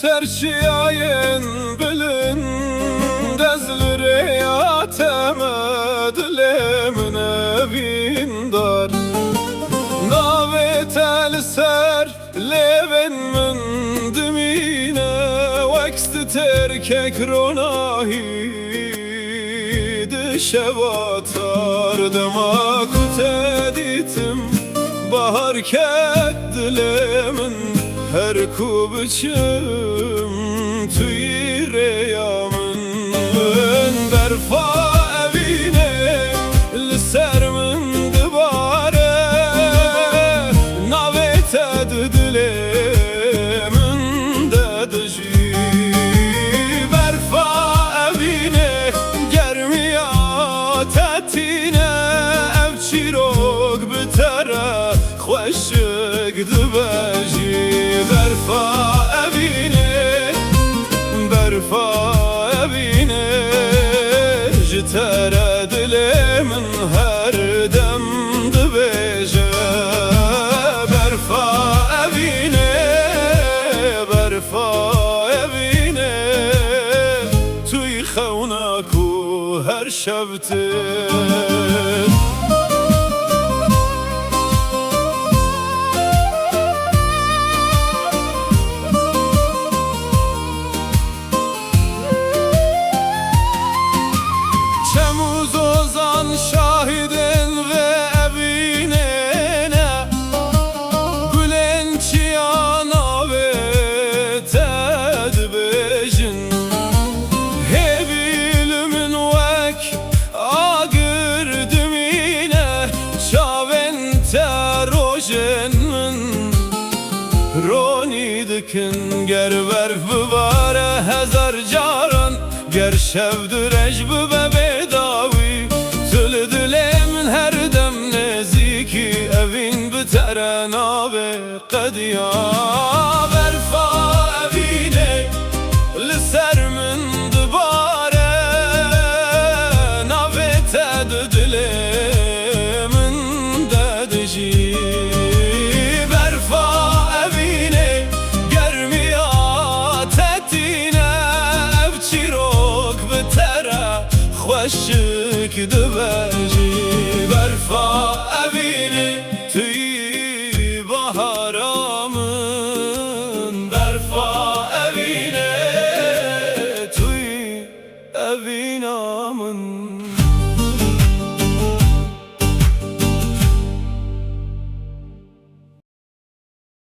Serçiyayen bilin dezlere yatemedilemin evindar Davetel ser leven min dimine Vekst terkek ronahi dişevatar Demakut editim bahar keddilemin her ku biçim tüyreyamın berfa evine liser min dibare navet edilemin dedici berfa evine germiyat etine ev çirok bitere خوشک دبجی برفا evine جتره دلمن هر دم دبجه برفا evine توی خونکو هر شبته şahidin ve evine Gülençiyana ve tedbejin Hevilümün vek ağır dümine Çavente rojenmin Roni dikin gerver bivare hezar caran Ger şevdirej bibedavi Dilemin her dem neziki evin bitere nave qediya berfa evine liser min dibare navet dilemin dedici berfa evine germiyat etine ev çirok bitere خوشک دبجی برفا